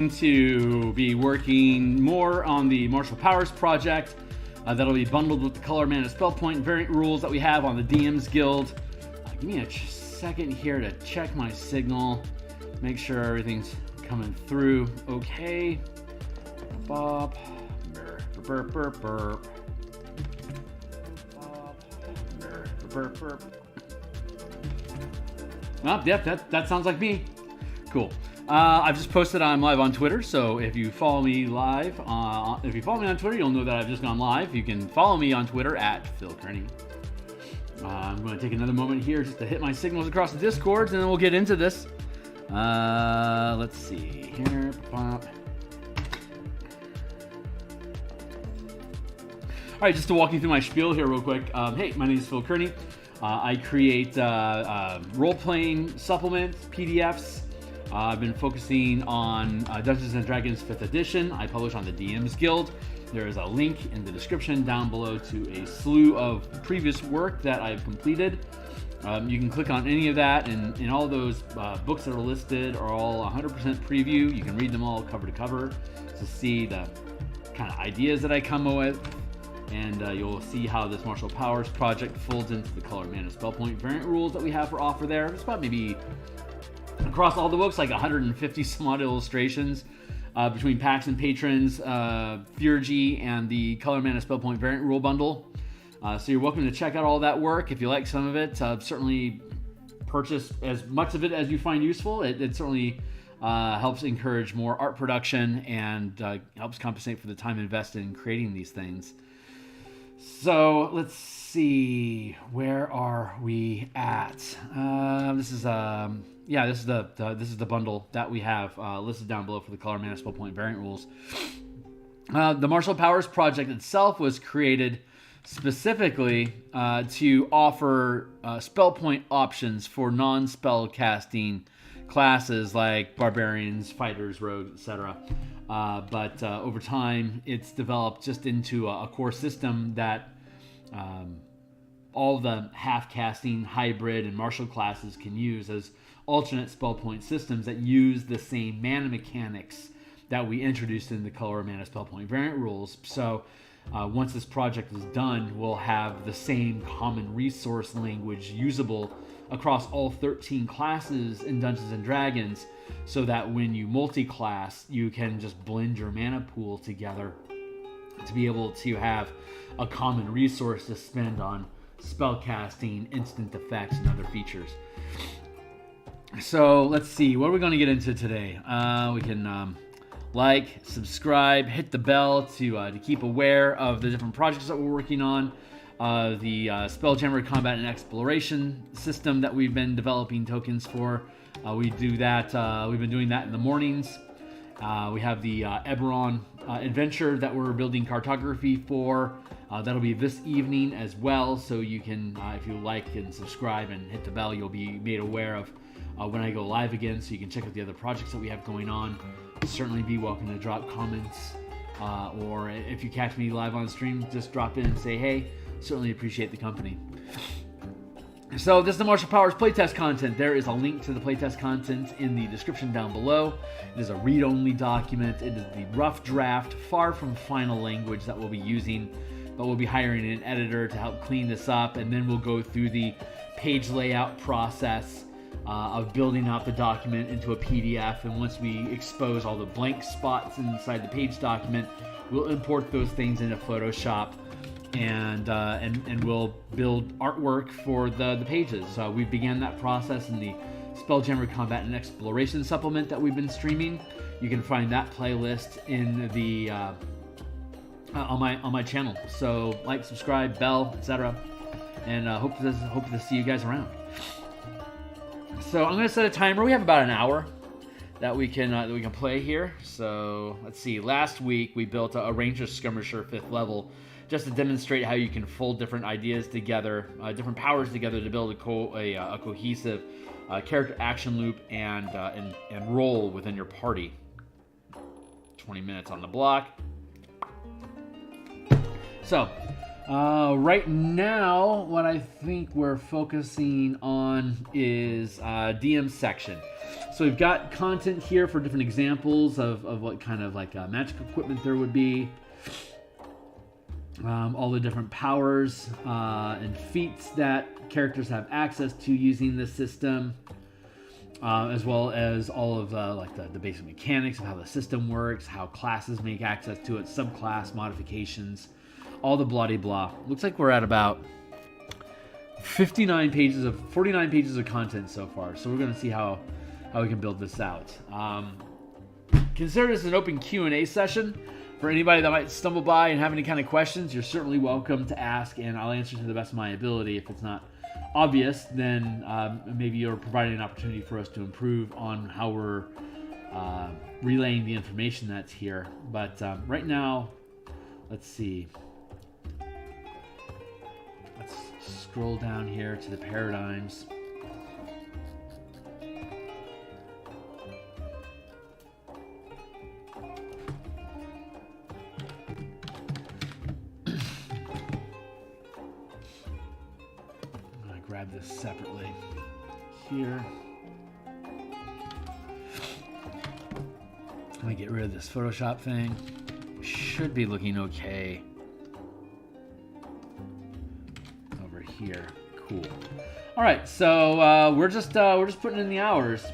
To be working more on the martial powers project. That'll be bundled with the color, mana, spell point, variant rules that we have on the DMsGuild. Give me a second here to check my signal, make sure everything's coming through okay. Bop, burp, burp, burp, burp. Bop, burp, burp. Oh, yep, that sounds like me. Cool. I've just posted I'm live on Twitter, so if you follow me live, if you follow me on Twitter, you'll know that I've just gone live. You can follow me on Twitter at Phil Kearney. I'm going to take another moment here just to hit my signals across the Discords, and then we'll get into this. Let's see here. Pop. All right, just to walk you through my spiel here real quick. Hey, my name is Phil Kearney. I create role-playing supplements, PDFs. I've been focusing on Dungeons & Dragons 5th edition. I publish on the DMsGuild. There is a link in the description down below to a slew of previous work that I've completed. You can click on any of that, and all those books that are listed are all 100% preview. You can read them all cover to cover to see the kind of ideas that I come up with, and you'll see how this martial powers project folds into the color, mana, spell point, variant rules that we have for offer there. It's about maybe across all the books, like 150 some odd illustrations between Pacts and Patrons, Theurgy, and the color, mana, spell point, variant rule bundle. So you're welcome to check out all that work. If you like some of it, certainly purchase as much of it as you find useful. It certainly helps encourage more art production and helps compensate for the time invested in creating these things. So let's see, where are we at? This is the bundle that we have listed down below for the color, mana, spell point, variant rules. The Martial Powers project itself was created specifically to offer spell point options for non-spell casting classes like barbarians, fighters, rogues, etc. But over time, it's developed just into a core system that all the half-casting, hybrid, and martial classes can use as alternate spell point systems that use the same mana mechanics that we introduced in the color, mana, spell point, variant rules. So once this project is done, we'll have the same common resource language usable across all 13 classes in Dungeons & Dragons, so that when you multi-class, you can just blend your mana pool together to be able to have a common resource to spend on spell casting, instant effects, and other features. So let's see, what are we going to get into today? We can like, subscribe, hit the bell to keep aware of the different projects that we're working on. The Spelljammer Combat and Exploration system that we've been developing tokens for. We do that. We've been doing that in the mornings. We have the Eberron adventure that we're building cartography for. That'll be this evening as well. So you can, if you like and subscribe and hit the bell, you'll be made aware of when I go live again. So you can check out the other projects that we have going on. Certainly be welcome to drop comments. Or if you catch me live on stream, just drop in and say, hey. Certainly appreciate the company. So this is the Martial Powers playtest content. There is a link to the playtest content in the description down below. It is a read-only document. It is the rough draft, far from final language that we'll be using, but we'll be hiring an editor to help clean this up, and then we'll go through the page layout process of building out the document into a PDF. And once we expose all the blank spots inside the page document, we'll import those things into Photoshop. And we'll build artwork for the pages. We began that process in the Spelljammer Combat and Exploration supplement that we've been streaming. You can find that playlist in the on my channel. So like, subscribe, bell, etc. And hope to see you guys around. So I'm going to set a timer. We have about an hour that we can play here. So let's see. Last week we built a Ranger Skirmisher 5th level, just to demonstrate how you can fold different ideas together, different powers together to build a cohesive character action loop and role within your party. 20 minutes on the block. So Right now, what I think we're focusing on is DM section. So we've got content here for different examples of what kind of like magic equipment there would be. All the different powers and feats that characters have access to using the system, as well as all of like the basic mechanics of how the system works, how classes make access to it, subclass modifications, all the blah blah. Looks like we're at about 49 pages of content so far. So we're going to see how we can build this out. Consider this an open Q&A session. For anybody that might stumble by and have any kind of questions, you're certainly welcome to ask, and I'll answer to the best of my ability. If it's not obvious, then maybe you're providing an opportunity for us to improve on how we're relaying the information that's here. But right now, let's see. Let's scroll down here to the paradigms. Grab this separately here. Let me get rid of this Photoshop thing. Should be looking okay over here. Cool. All right, so we're just putting in the hours.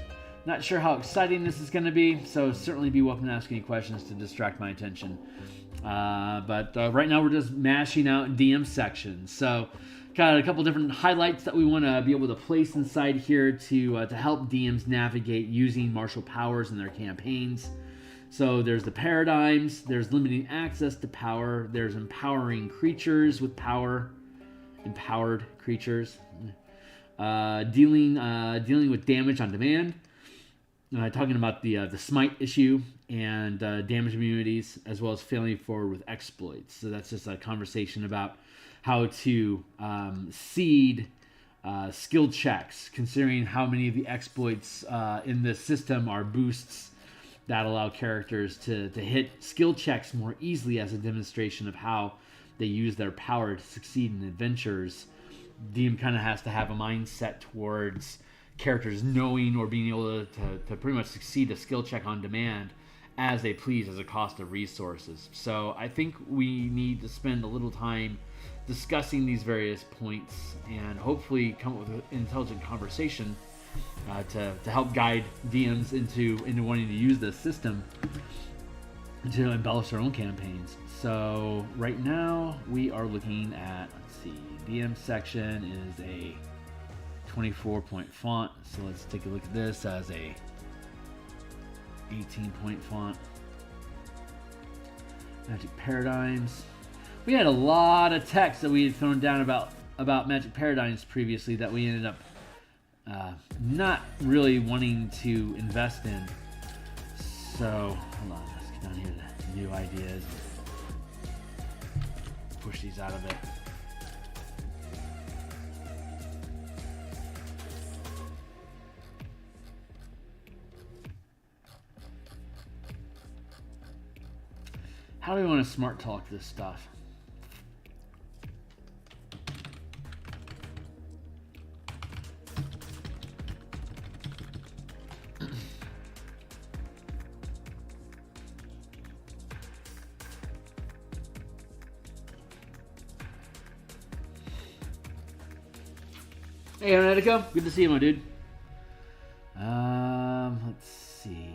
Not sure how exciting this is going to be, so certainly be welcome to ask any questions to distract my attention. But right now we're just mashing out DM sections. So got a couple different highlights that we want to be able to place inside here to help DMs navigate using martial powers in their campaigns. So there's the paradigms, there's limiting access to power, there's empowering creatures with power, empowered creatures, dealing with damage on demand, talking about the smite issue and damage immunities, as well as failing forward with exploits. So that's just a conversation about how to seed skill checks, considering how many of the exploits in this system are boosts that allow characters to hit skill checks more easily as a demonstration of how they use their power to succeed in adventures. DM kind of has to have a mindset towards characters knowing or being able to pretty much succeed a skill check on demand as they please as a cost of resources. So I think we need to spend a little time discussing these various points and hopefully come up with an intelligent conversation to help guide DMs into wanting to use this system to embellish their own campaigns. So right now we are looking at, let's see, DM section is a 24-point font. So let's take a look at this as a 18-point font. Magic Paradigms. We had a lot of text that we had thrown down about Magic Paradigms previously that we ended up not really wanting to invest in. So, hold on, let's get down here to new ideas. Push these out of it. How do we want to smart talk this stuff? Hey, Ravnica, good to see you, my dude. Let's see.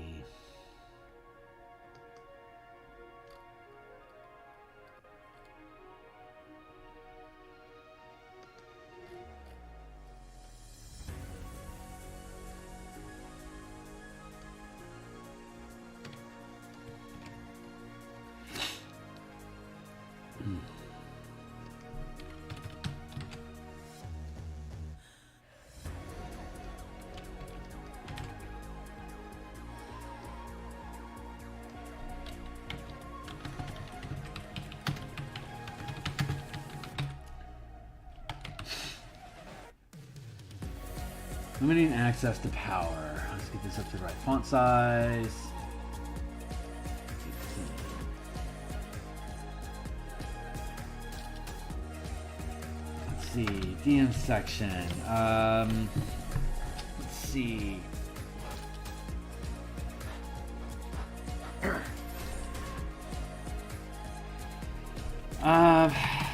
Limiting access to power. Let's get this up to the right font size. see, DM section. Let's see.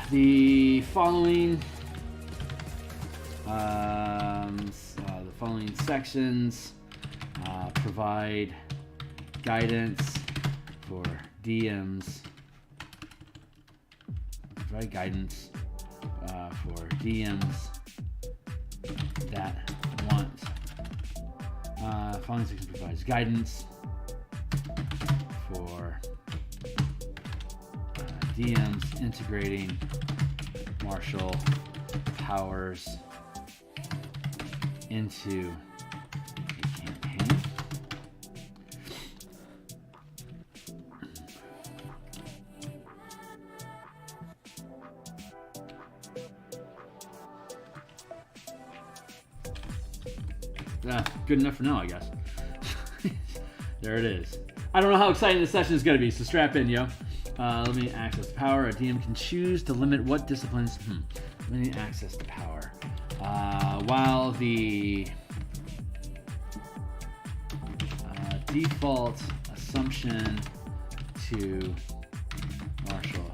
The following sections provide guidance for DMs. Provide guidance for DMs that want. Following section provides guidance for DMs integrating martial powers into a campaign. Good enough for now, I guess. There it is. I don't know how exciting this session is going to be, so strap in, yo. Limiting access to power. A DM can choose to limit what disciplines. Limiting access to power. While the default assumption to martial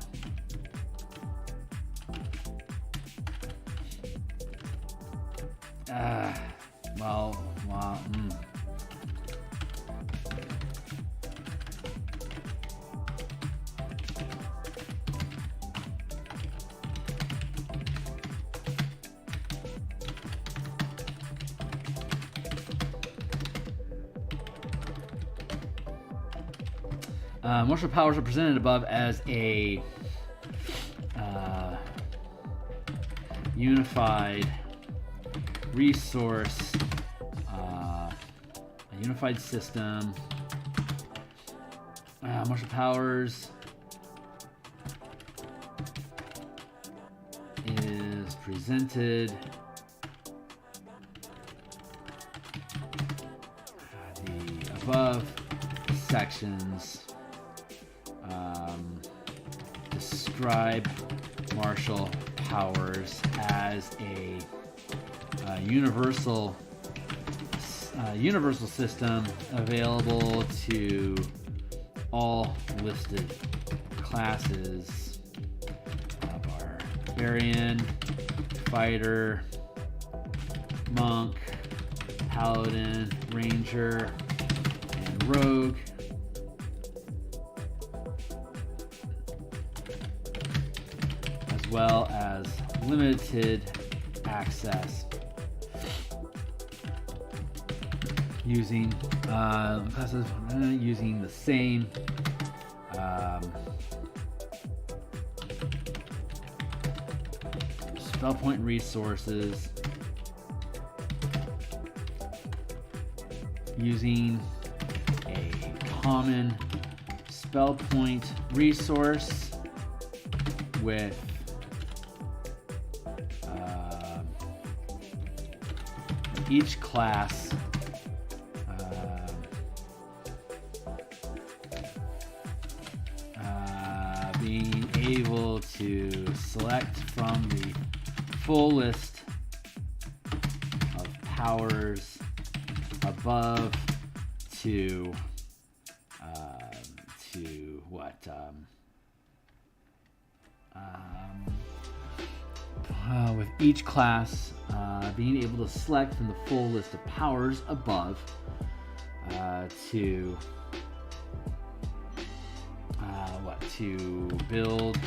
martial powers are presented above as a unified resource, a unified system. Martial powers is presented the above sections describe martial powers as a universal system available to all listed classes: barbarian, fighter, monk, paladin, ranger, and rogue. As well as limited access using classes using the same spell point resources, using a common spell point resource with each class being able to select from the full list of powers above to what with each class being able to select from the full list of powers above to build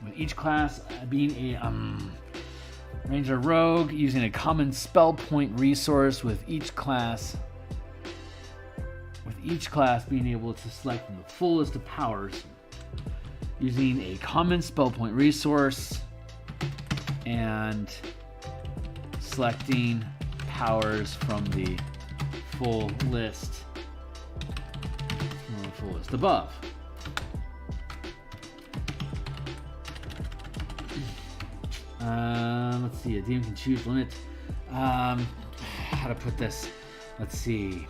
with each class being a ranger, rogue, using a common spell point resource with each class being able to select from the full list of powers using a common spell point resource and selecting powers from the full list above. Let's see. A DM can choose limit. I how to put this. Let's see.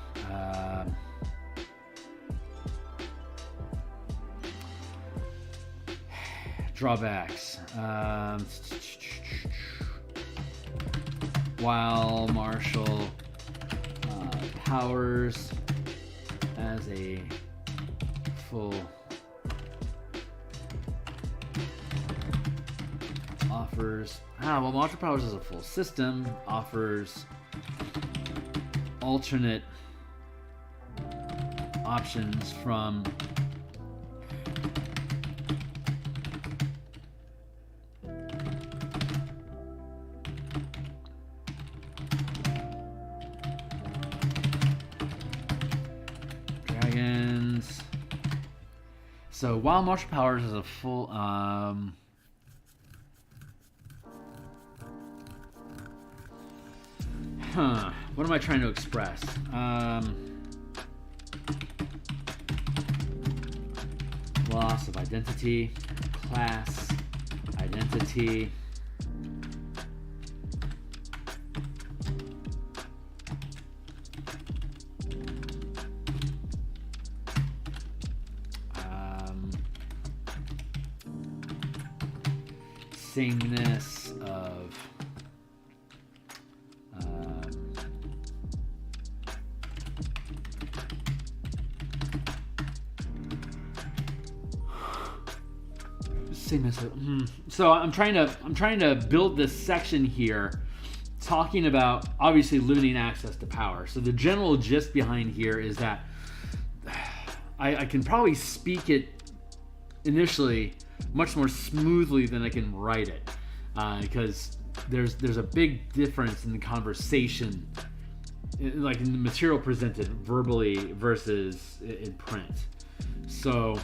Drawbacks. While martial powers as a full offers. Well, martial powers as a full system offers alternate options from dragons. So while martial powers is a full what am I trying to express? Loss of identity, class identity. Sameness of So I'm trying to build this section here, talking about obviously limiting access to power. So the general gist behind here is that I can probably speak it initially much more smoothly than I can write it, because there's a big difference in the conversation, like in the material presented verbally versus in print. So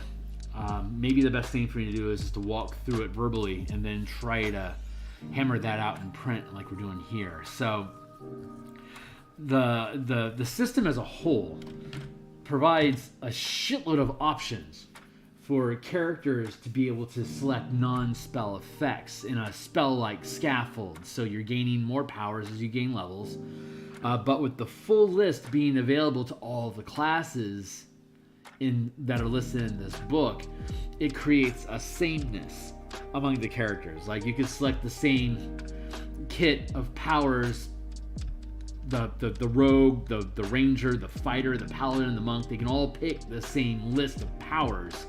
maybe the best thing for you to do is just to walk through it verbally and then try to hammer that out in print like we're doing here. So the system as a whole provides a shitload of options for characters to be able to select non-spell effects in a spell-like scaffold. So you're gaining more powers as you gain levels, but with the full list being available to all the classes that are listed in this book, it creates a sameness among the characters. Like you could select the same kit of powers, the rogue, the ranger, the fighter, the paladin, the monk. They can all pick the same list of powers,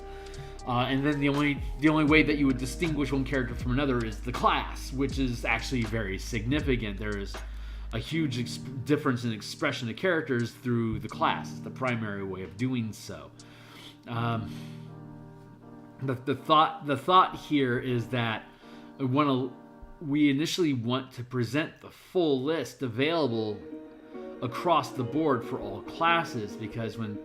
and then the only way that you would distinguish one character from another is the class, which is actually very significant. There is a huge difference in expression of characters through the class. It's the primary way of doing so. The thought here is that we initially want to present the full list available across the board for all classes, because when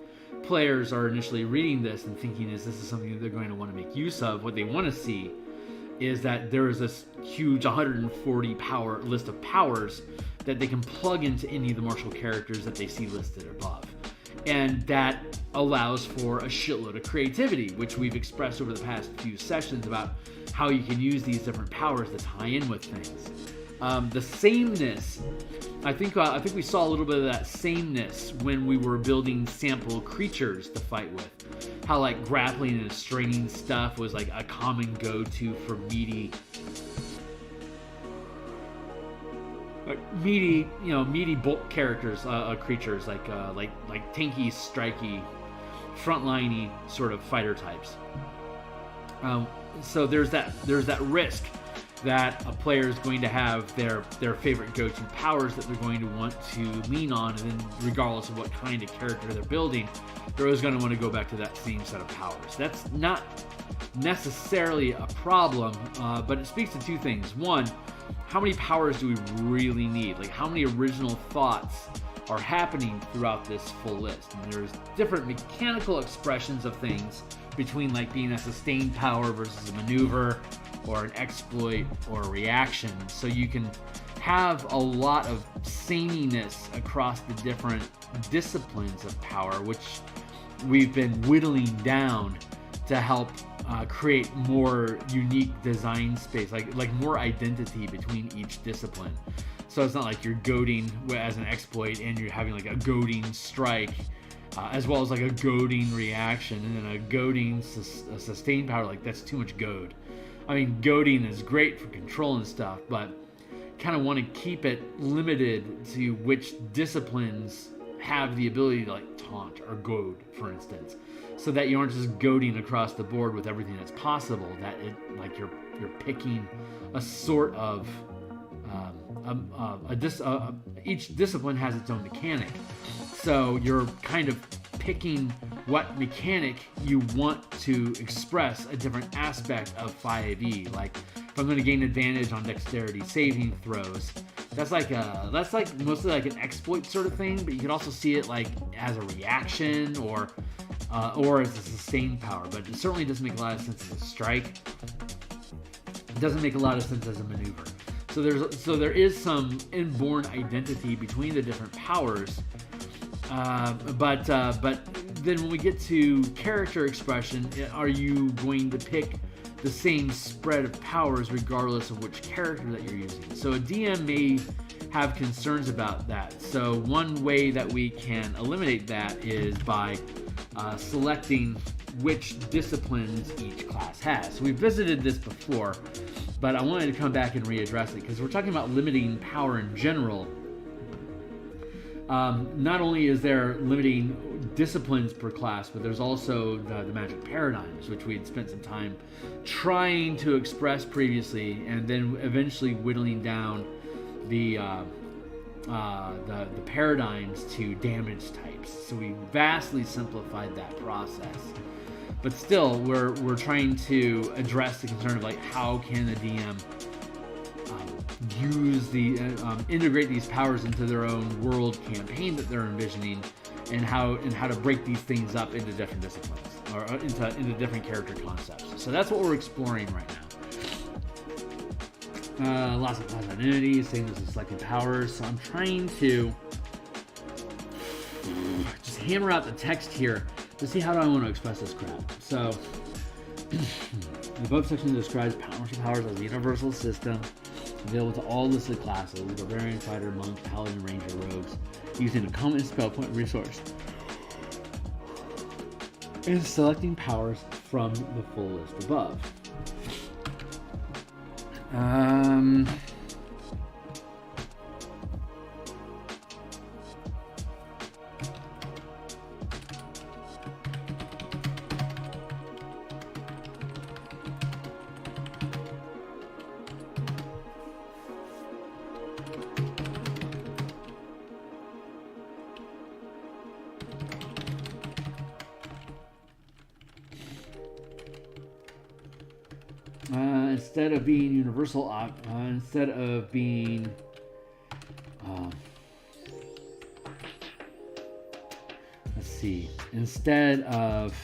players are initially reading this and thinking, is this something that they're going to want to make use of, what they want to see is that there is this huge 140 power list of powers that they can plug into any of the martial characters that they see listed above. And that allows for a shitload of creativity, which we've expressed over the past few sessions about how you can use these different powers to tie in with things. The sameness, I think we saw a little bit of that sameness when we were building sample creatures to fight with. How like grappling and straining stuff was like a common go-to for meaty bulk characters, creatures like tanky, strikey, frontliney sort of fighter types. So there's that risk that a player is going to have their favorite go-to powers that they're going to want to lean on, and then regardless of what kind of character they're building, they're always going to want to go back to that same set of powers. That's not necessarily a problem, but it speaks to two things. One, how many powers do we really need? Like, how many original thoughts are happening throughout this full list? And there's different mechanical expressions of things between like being a sustained power versus a maneuver or an exploit or a reaction. So you can have a lot of sameness across the different disciplines of power, which we've been whittling down to help create more unique design space, like more identity between each discipline. So it's not like you're goading as an exploit and you're having like a goading strike, as well as like a goading reaction, and then a goading sustained power. Like, that's too much goad. I mean, goading is great for control and stuff, but kind of want to keep it limited to which disciplines have the ability to like taunt or goad, for instance, so that you aren't just goading across the board with everything that's possible. That it like you're picking a sort of each discipline has its own mechanic, so you're kind of picking what mechanic you want to express a different aspect of 5e. Like, if I'm going to gain advantage on dexterity saving throws, that's like mostly like an exploit sort of thing, but you could also see it like as a reaction or as a sustained power. But it certainly doesn't make a lot of sense as a strike. It doesn't make a lot of sense as a maneuver. So there is some inborn identity between the different powers, but then when we get to character expression, are you going to pick the same spread of powers regardless of which character that you're using? So a DM may have concerns about that. So one way that we can eliminate that is by selecting which disciplines each class has. So we visited this before, but I wanted to come back and readdress it because we're talking about limiting power in general. Not only is there limiting disciplines per class, but there's also the magic paradigms, which we had spent some time trying to express previously, and then eventually whittling down the paradigms to damage types. So we vastly simplified that process. But still, we're trying to address the concern of like, how can the DM use integrate these powers into their own world campaign that they're envisioning, and how to break these things up into different disciplines or into different character concepts. So that's what we're exploring right now. Lots of class identities, same as the selected powers. So I'm trying to just hammer out the text here to see how do I want to express this crap. So the above section describes martial powers as a universal system available to all listed classes: barbarian, fighter, monk, paladin, ranger, rogues, using a common spell point resource, and selecting powers from the full list above. Instead of being universal, instead of being let's see, instead of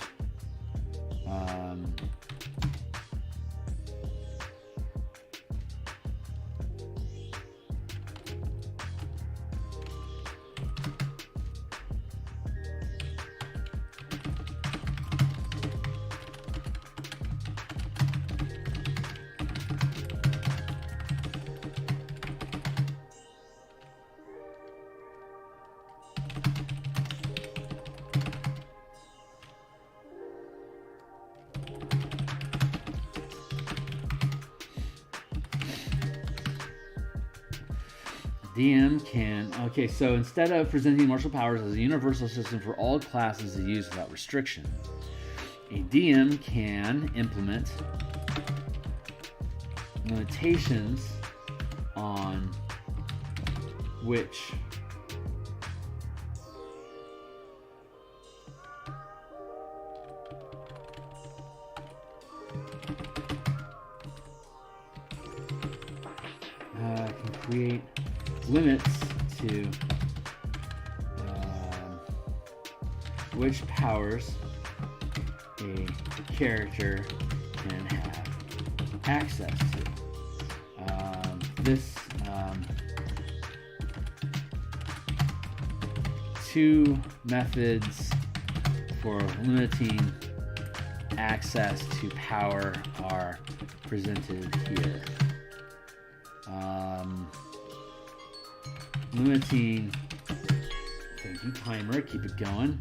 DM can, okay, so instead of presenting martial powers as a universal system for all classes to use without restriction, a DM can implement limitations on which can create limits to which powers a character can have access to. This two methods for limiting access to power are presented here. Limiting, thank you, timer, keep it going.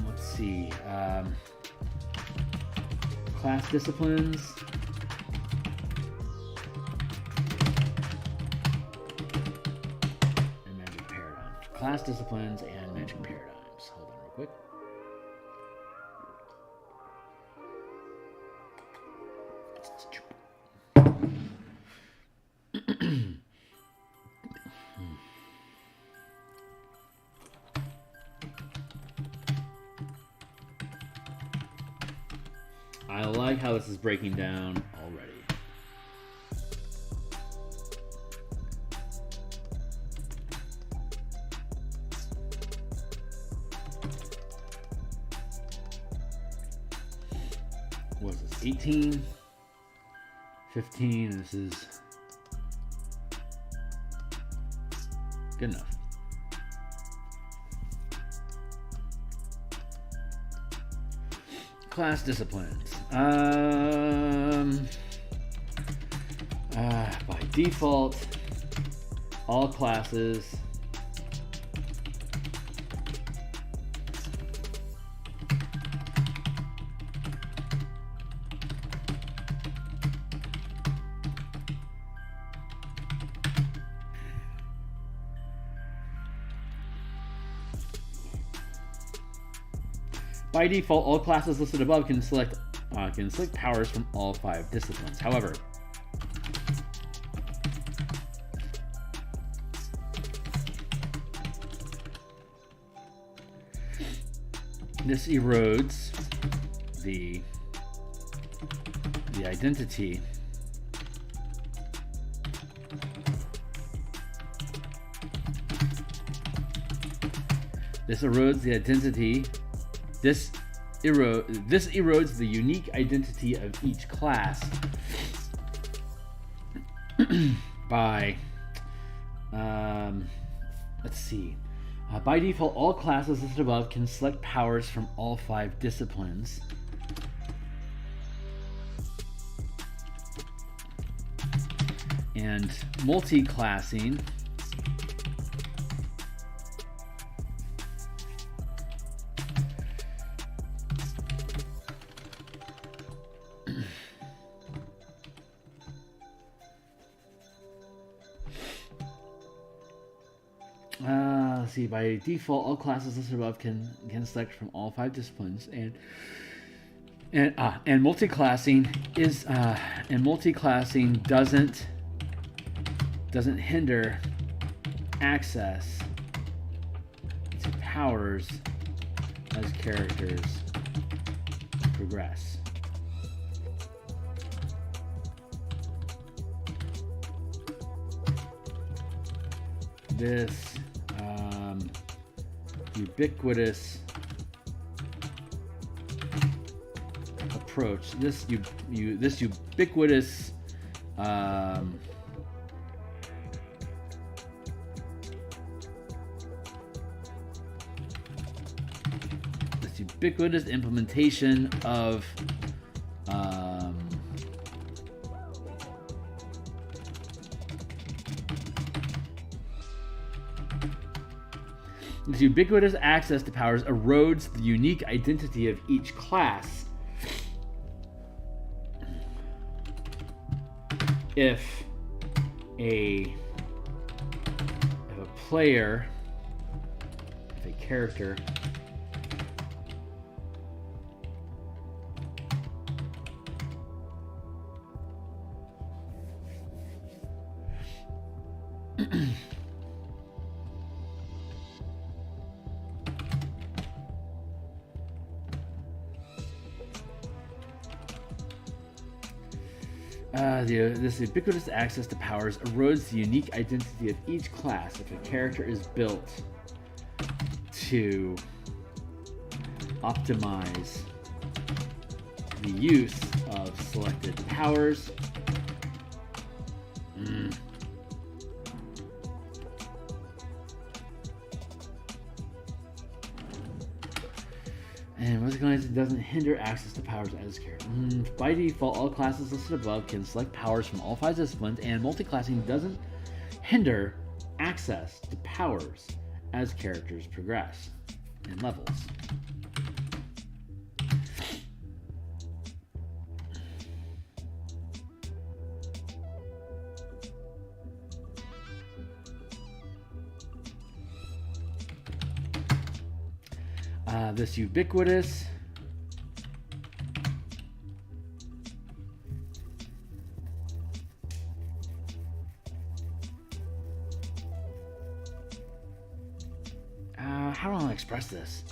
Let's see, class disciplines. And magic paradigms. Class disciplines and magic paradigms. Hold on real quick. I like how this is breaking down already. What is this? 18, 15. This is good enough. Class disciplines. By default, all classes listed above can select powers from all 5 disciplines. However, this erodes the identity This erodes the unique identity of each class by let's see. By default, all classes listed above can select powers from all 5 disciplines. And multi-classing by default, all classes listed above can select from all 5 disciplines, and multi-classing doesn't hinder access to powers as characters progress. This ubiquitous approach, this ubiquitous implementation of this ubiquitous access to powers erodes the unique identity of each class. If a character this ubiquitous access to powers erodes the unique identity of each class if a character is built to optimize the use of selected powers. And monochromatism doesn't hinder access to powers as character. By default, all classes listed above can select powers from all 5 disciplines, and multi-classing doesn't hinder access to powers as characters progress in levels. This ubiquitous how do I express this?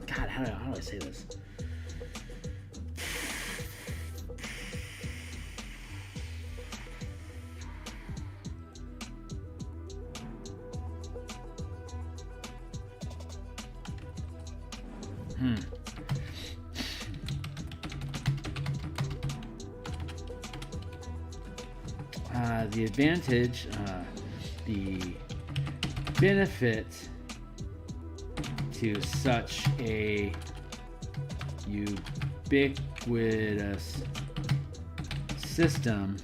God, how do I say this? The advantage, the benefit to such a ubiquitous system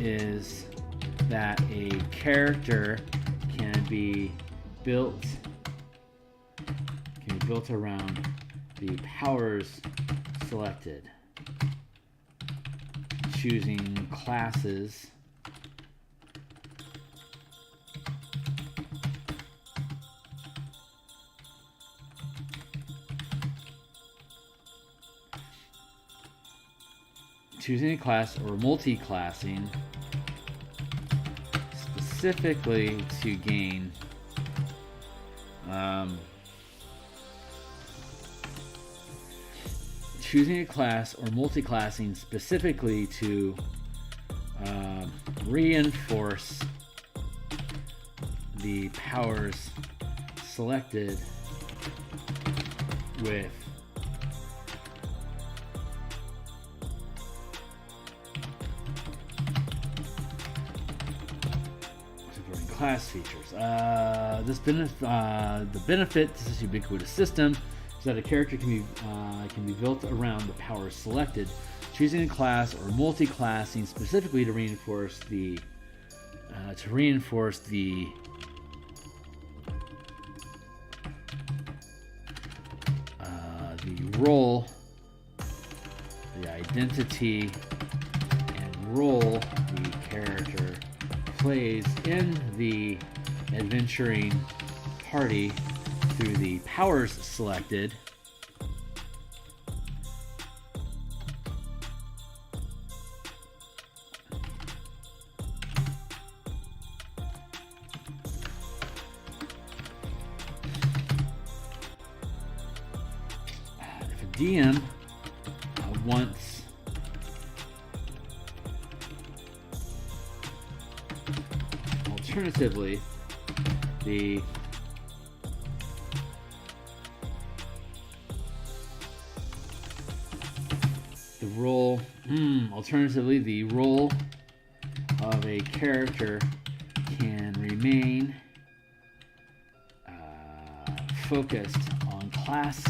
is that a character can be built around the powers selected. Choosing classes choosing a class or multi-classing specifically to gain choosing a class or multi-classing specifically to reinforce the powers selected with class features. The benefit to this ubiquitous system is that a character can be built around the powers selected. Choosing a class or multi-classing specifically to reinforce the role, the identity and role the character plays in the adventuring party through the powers selected. If a DM wants alternatively the role of a character can remain focused on class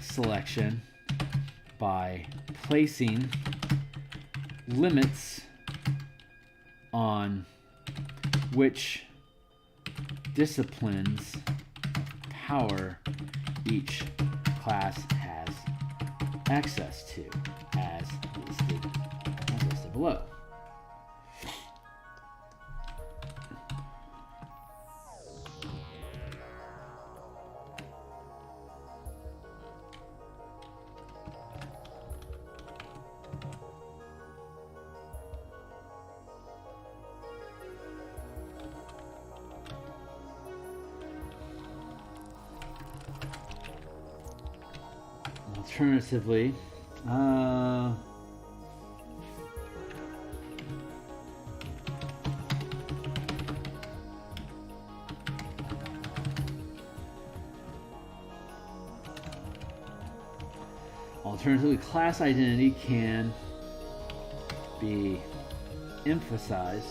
selection by placing limits on which disciplines of power each class has access to, as listed below. Alternatively, Alternatively, class identity can be emphasized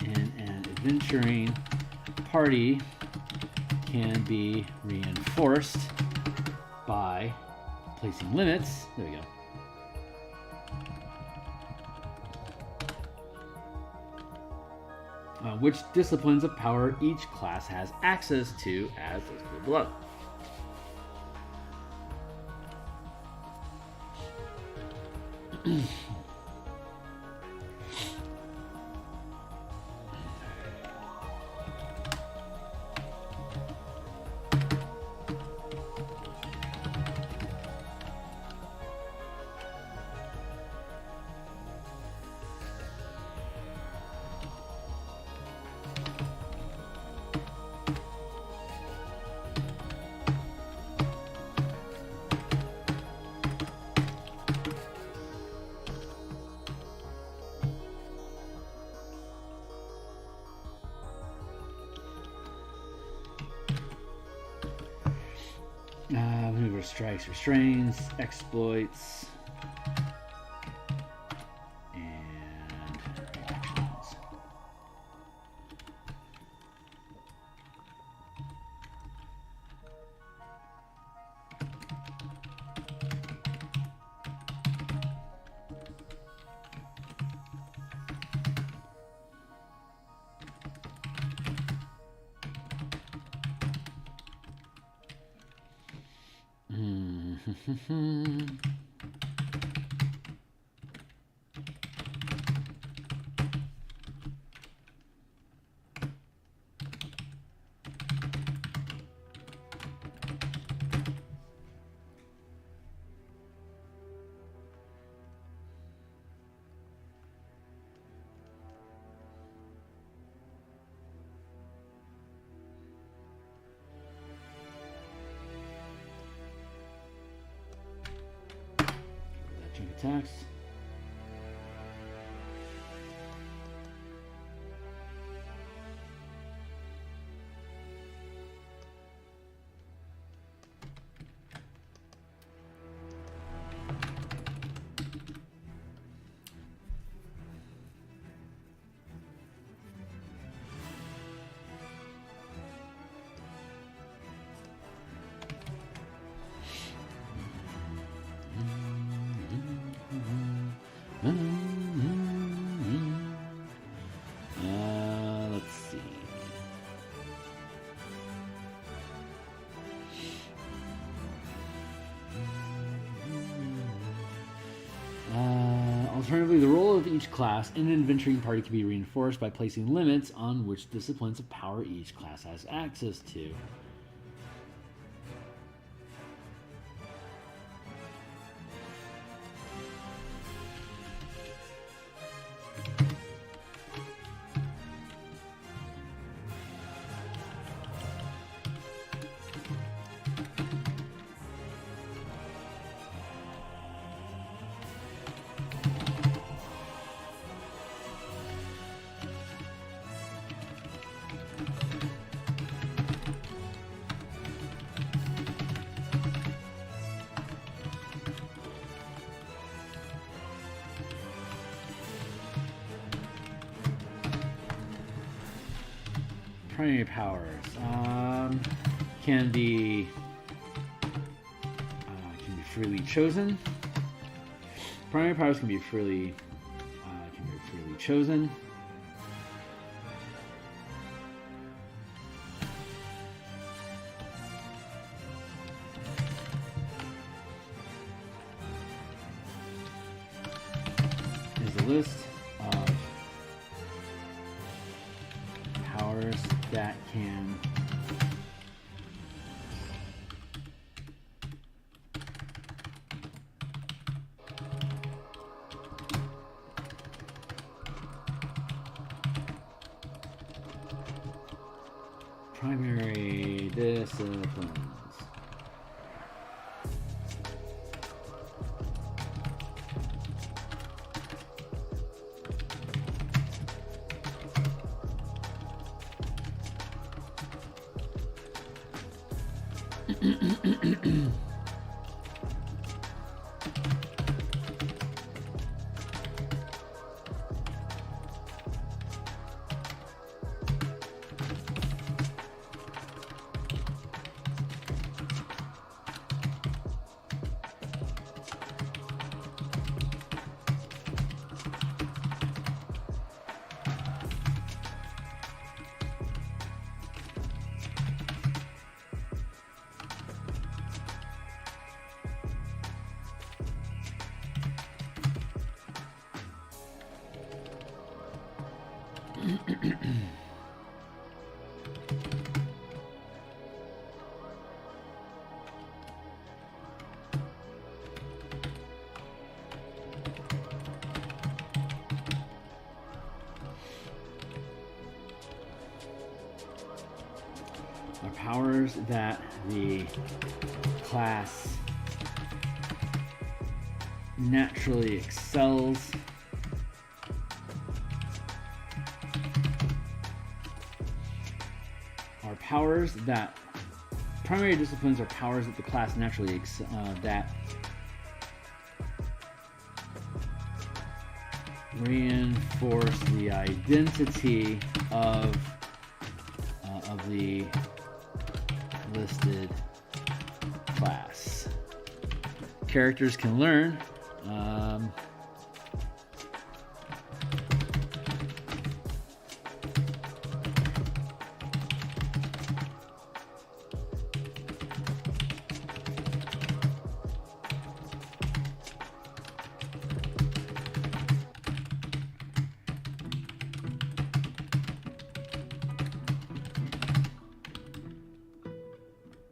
in an adventuring party can be reinforced by placing limits. There we go. Which disciplines of power each class has access to, as listed below. Maneuver, strikes, restraints, exploits, and reactions. Attacks. Let's see. Alternatively, the role of each class in an adventuring party can be reinforced by placing limits on which disciplines of power each class has access to. Primary powers can be freely chosen. Primary powers can be freely chosen. Is a list of powers that can Primary disciplines. Are powers that the class naturally excels. Are powers that primary disciplines are powers that the class naturally that reinforce the identity of the listed class. Characters can learn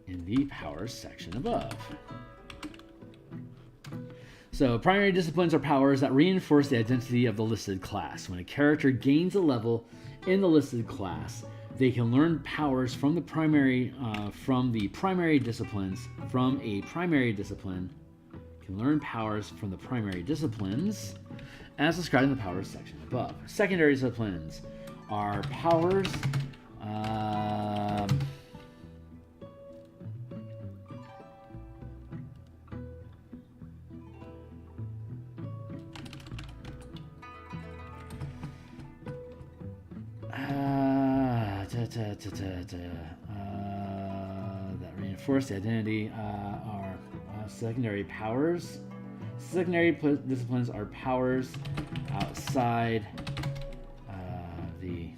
in the powers section above. So primary disciplines are powers that reinforce the identity of the listed class. When a character gains a level in the listed class, they can learn powers from the primary disciplines. From a primary discipline, can learn powers from the primary disciplines as described in the powers section above. Secondary disciplines are powers that reinforce the identity are secondary powers. Secondary disciplines are powers outside the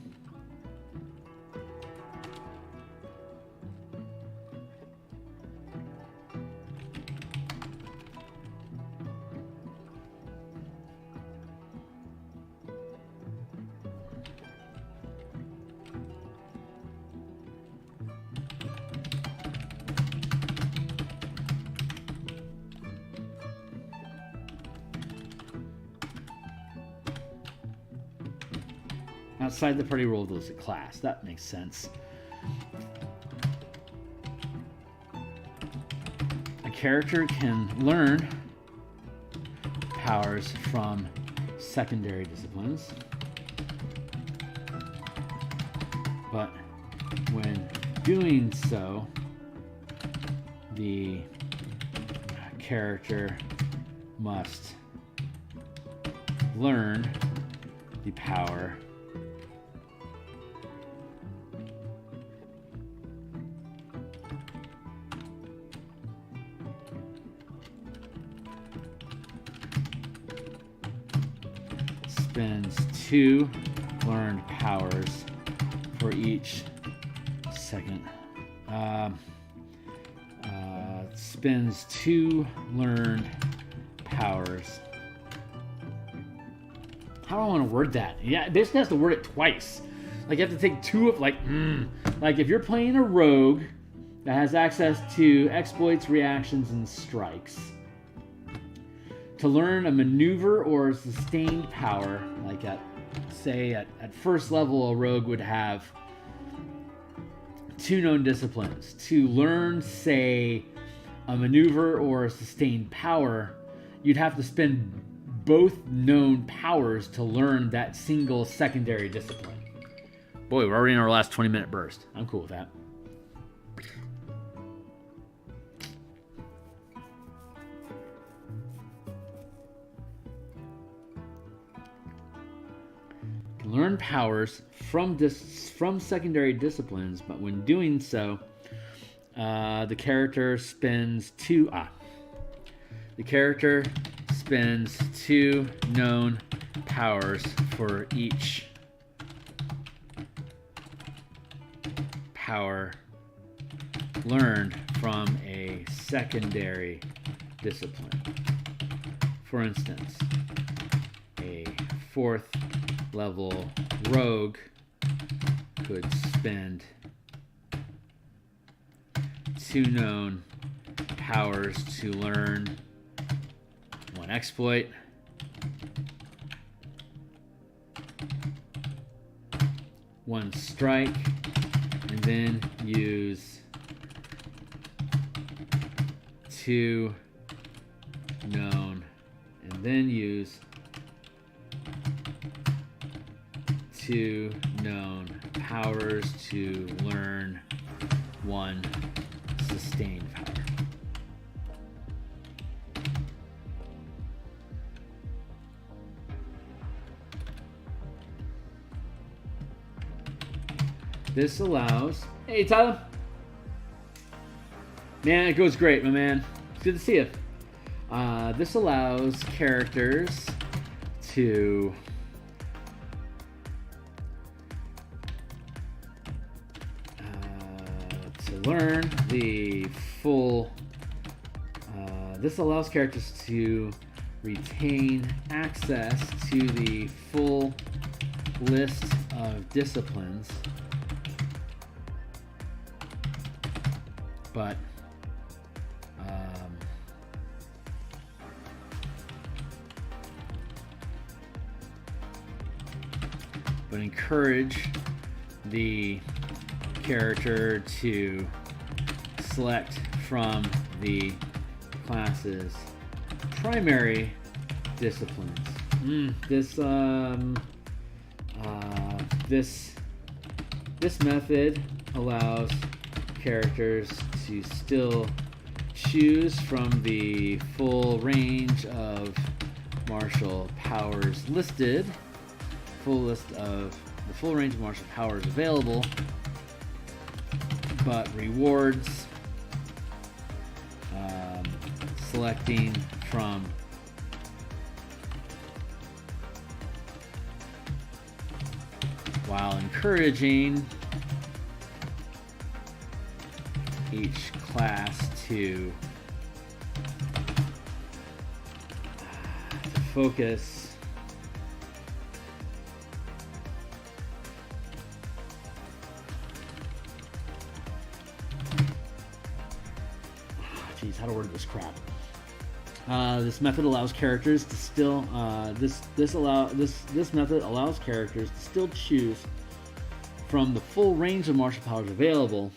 outside the party rule of the listed class. That makes sense. A character can learn powers from secondary disciplines, but when doing so, the character must learn the power spends 2 learned powers for each second. Spends 2 learned powers. How do I want to word that? Yeah, basically has to word it twice. Like you have to take 2 of like if you're playing a rogue that has access to exploits, reactions, and strikes. To learn a maneuver or a sustained power, like at first level, a rogue would have 2 known disciplines. To learn, say, a maneuver or a sustained power, you'd have to spend both known powers to learn that single secondary discipline. Boy, we're already in our last 20-minute burst. I'm cool with that. Learn powers from secondary disciplines, but when doing so, the character spends 2 known powers for each power learned from a secondary discipline. For instance, a 4th level rogue could spend 2 known powers to learn 1 exploit, 1 strike, and then use 2 known, and then use 2 known powers to learn 1 sustained power. This allows... Hey, Tyler. Man, it goes great, my man. It's good to see you. This allows characters to... learn the full... this allows characters to retain access to the full list of disciplines, but encourage the character to select from the class's primary disciplines. This method allows characters to still choose from the full range of martial powers listed, the full range of martial powers available, but rewards selecting from while encouraging each class to focus how to word this crap. This method allows characters to still this method allows characters to still choose from the full range of martial powers available,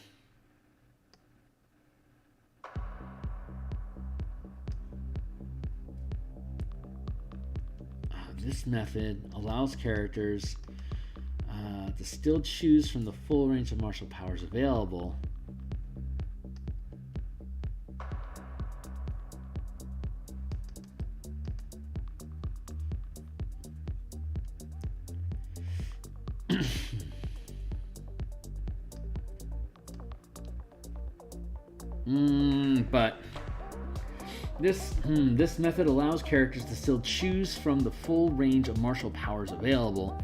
this method allows characters to still choose from the full range of martial powers available, but this method allows characters to still choose from the full range of martial powers available.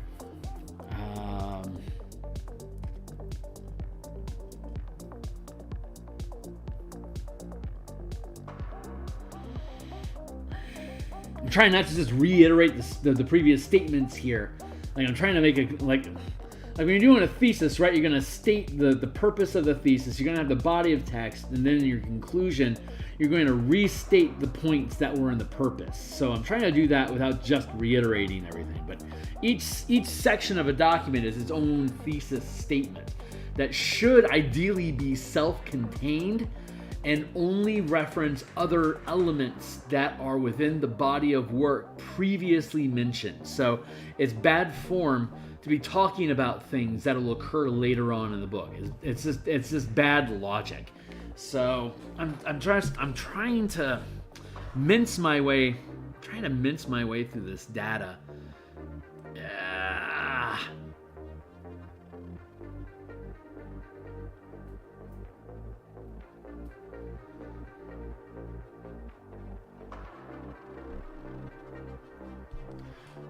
I'm trying not to just reiterate the previous statements here. Like, I'm trying to make it like when you're doing a thesis, right? You're going to state the purpose of the thesis. You're going to have the body of text, and then in your conclusion, you're going to restate the points that were in the purpose. So I'm trying to do that without just reiterating everything. But each section of a document is its own thesis statement. that should ideally be self-contained and only reference other elements that are within the body of work previously mentioned. So it's bad form to be talking about things that will occur later on in the book. It's just bad logic. So I'm trying to mince my way through this data.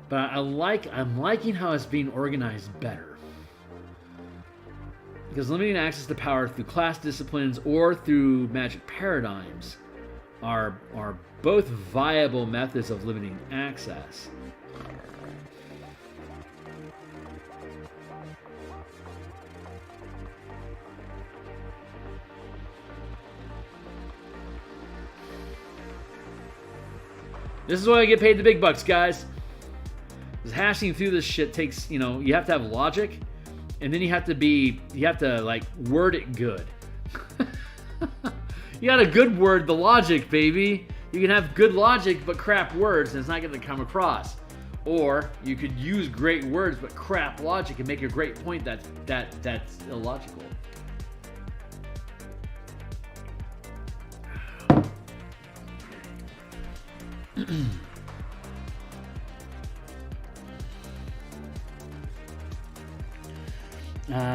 But I'm liking how it's being organized better. Because limiting access to power through class disciplines or through magic paradigms are both viable methods of limiting access. This is why I get paid the big bucks, guys. Because hashing through this shit takes, you have to have logic, and then you have to like word it good. You gotta good word the logic, baby. You can have good logic but crap words, and it's not gonna come across. Or you could use great words but crap logic and make a great point that's illogical.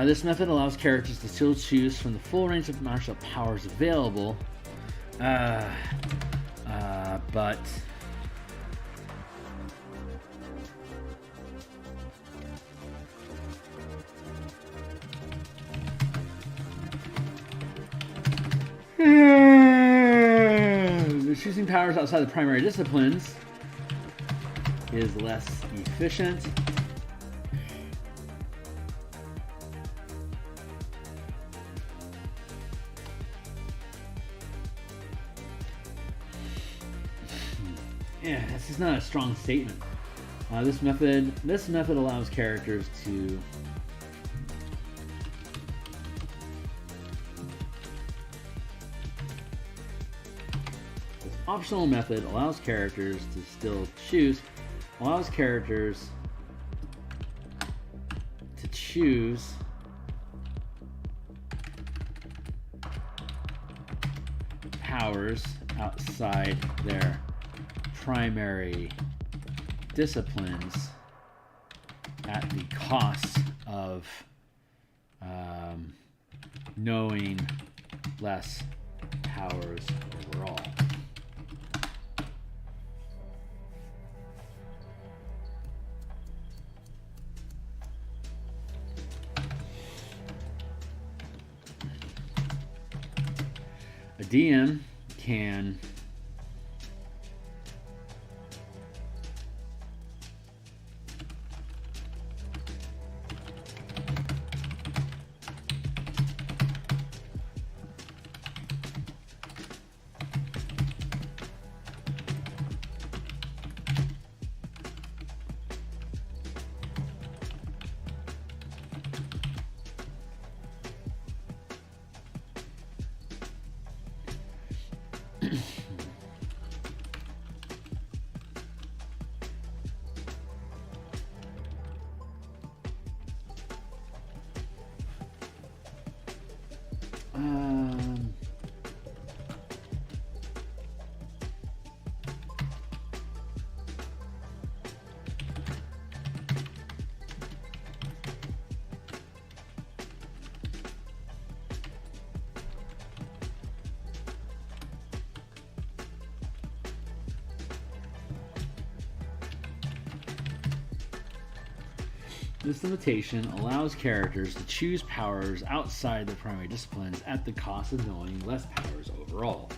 This method allows characters to still choose from the full range of martial powers available, but choosing powers outside the primary disciplines is less efficient. Yeah, this is not a strong statement. This method allows characters to this optional method allows characters to still choose powers outside their primary disciplines at the cost of knowing less powers overall. A DM can This limitation allows characters to choose powers outside their primary disciplines at the cost of knowing less powers overall.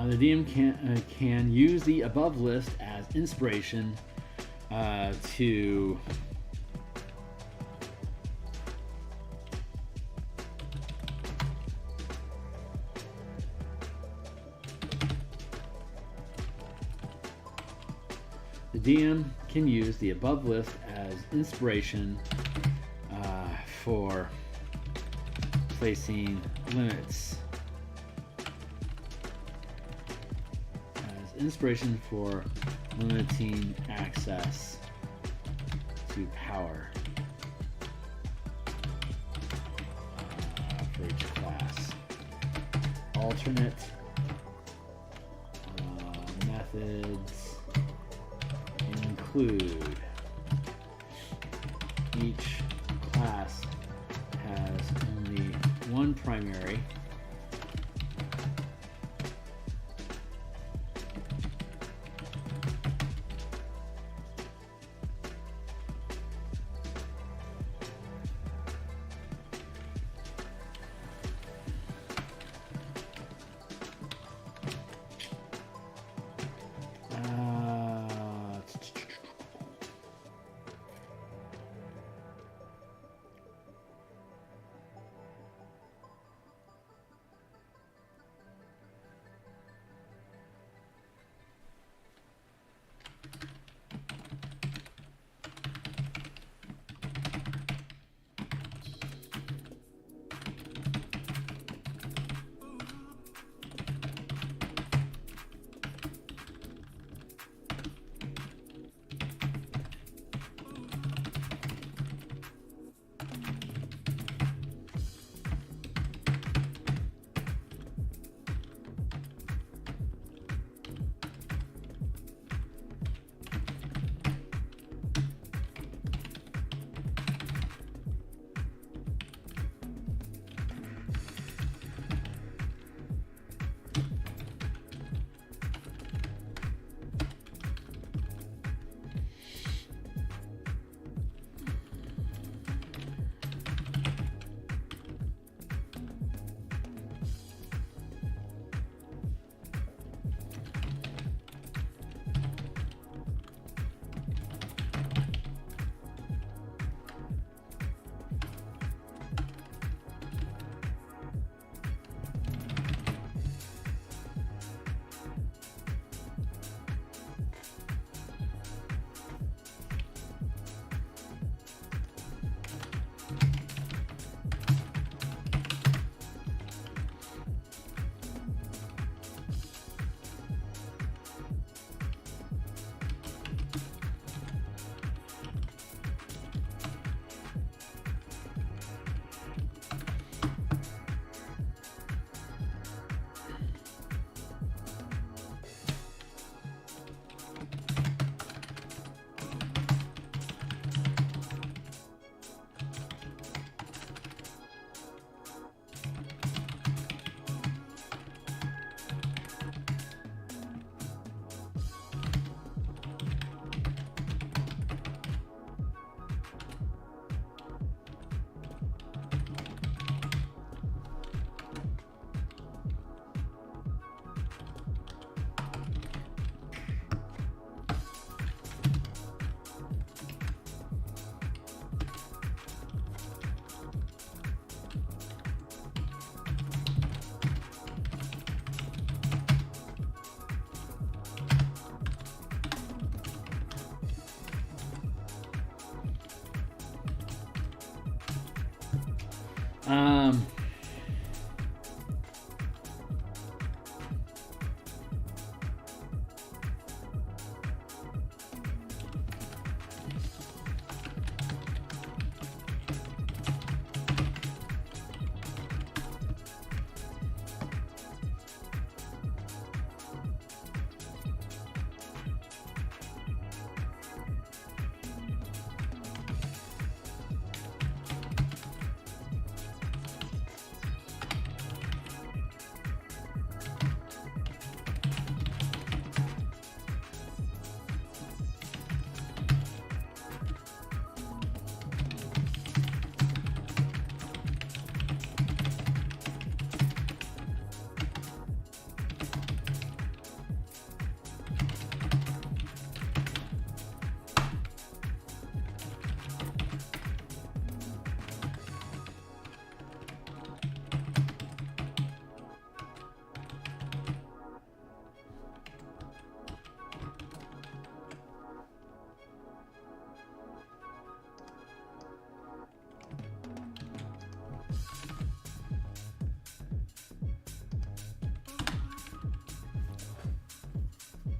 The DM can use the above list as inspiration to The DM can use the above list as inspiration for placing limits. As inspiration for limiting access to power for each class. Alternate methods include each class has only one primary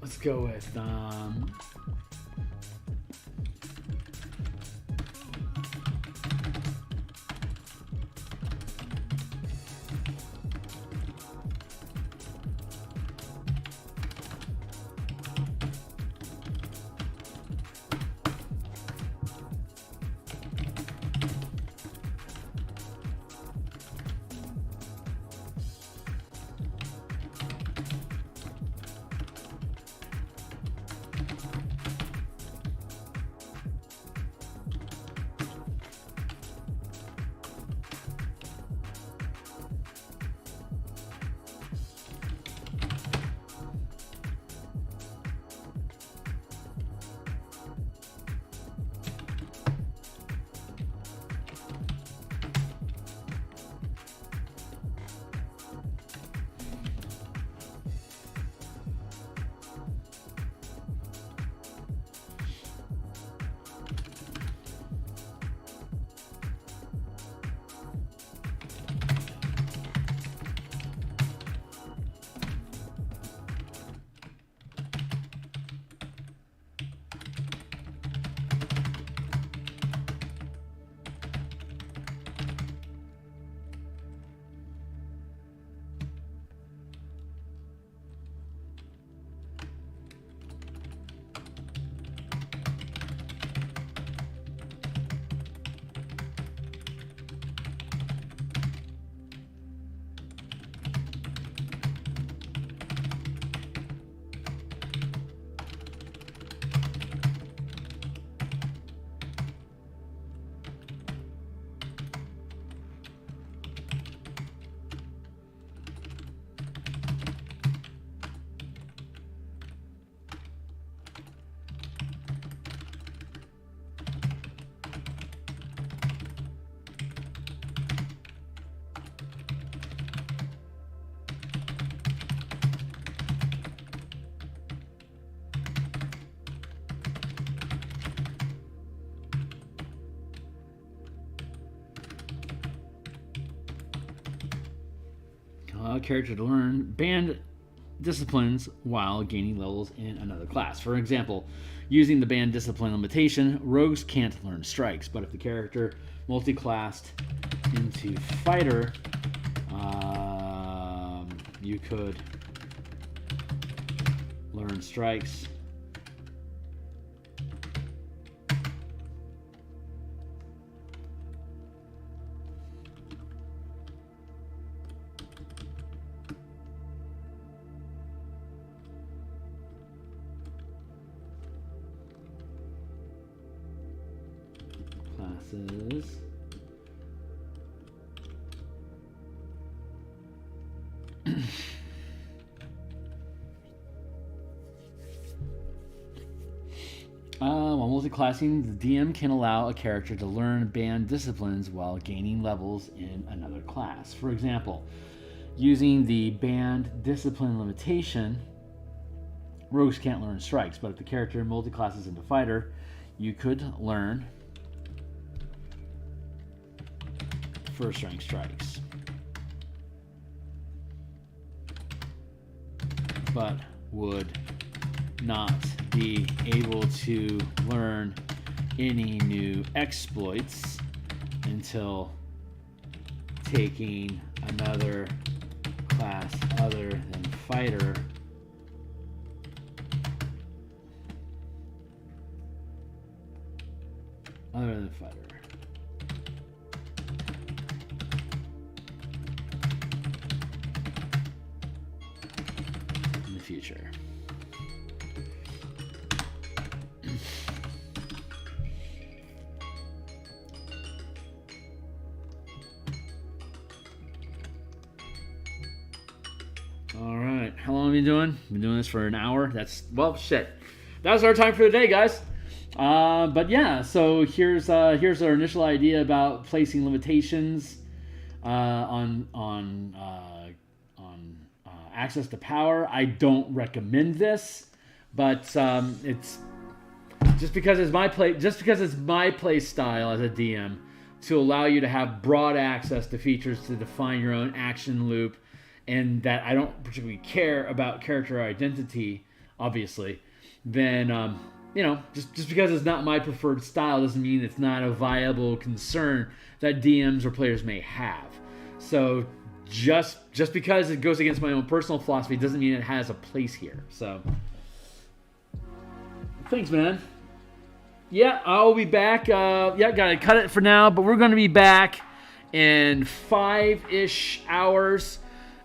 Let's go with character to learn banned disciplines while gaining levels in another class. For example, using the banned discipline limitation, rogues can't learn strikes, but if the character multi-classed into fighter, you could learn strikes. Classes. While multi-classing, the DM can allow a character to learn banned disciplines while gaining levels in another class. For example, using the banned discipline limitation, rogues can't learn strikes, but if the character multi-classes into fighter, you could learn first rank strikes, but would not be able to learn any new exploits until taking another class other than fighter. Other than fighter. In the future. All right, how long have you been doing? Been doing this for an hour. That's, well, shit. That's our time for the day, guys. But yeah, so here's our initial idea about placing limitations on access to power. I don't recommend this, but it's just because it's my play style as a DM to allow you to have broad access to features to define your own action loop, and that I don't particularly care about character identity. obviously, then you know, just because it's not my preferred style doesn't mean it's not a viable concern that DMs or players may have. So just because it goes against my own personal philosophy doesn't mean it has a place here. So thanks, man. Yeah, I'll be back. Yeah, gotta cut it for now, but we're gonna be back in 5-ish hours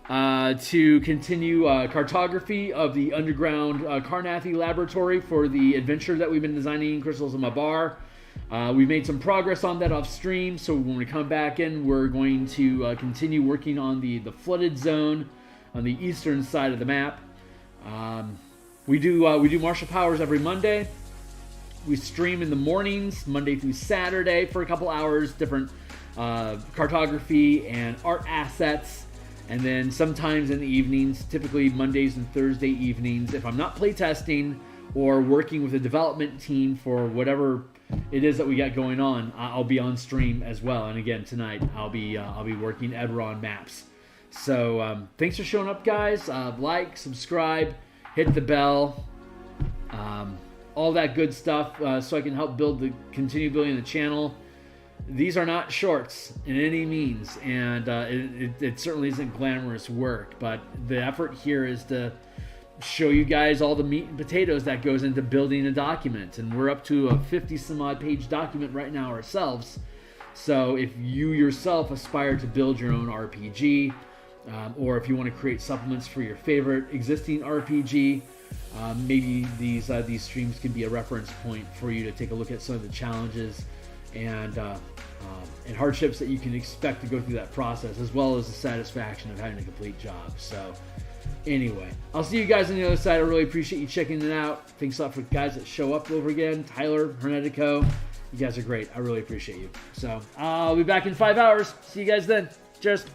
to continue cartography of the underground Karnathi laboratory for the adventure that we've been designing, Crystals of Mabar. We've made some progress on that off stream, so when we come back in, we're going to continue working on the flooded zone on the eastern side of the map. We do martial powers every Monday. We stream in the mornings, Monday through Saturday, for a couple hours, different cartography and art assets. And then sometimes in the evenings, typically Mondays and Thursday evenings, if I'm not playtesting or working with a development team for whatever it is that we got going on, I'll be on stream as well. And again, tonight I'll be working Eberron maps. So thanks for showing up, guys. Like, subscribe, hit the bell, all that good stuff, so I can help continue building the channel. These are not shorts in any means, and it certainly isn't glamorous work, but the effort here is to show you guys all the meat and potatoes that goes into building a document, and we're up to a 50 some odd page document right now ourselves. So if you yourself aspire to build your own RPG, or if you want to create supplements for your favorite existing RPG, maybe these streams can be a reference point for you to take a look at some of the challenges and hardships that you can expect to go through that process, as well as the satisfaction of having a complete job. So anyway, I'll see you guys on the other side. I really appreciate you checking it out. Thanks a lot for the guys that show up over again. Tyler, Hernetico, you guys are great. I really appreciate you. So I'll be back in 5 hours. See you guys then. Cheers.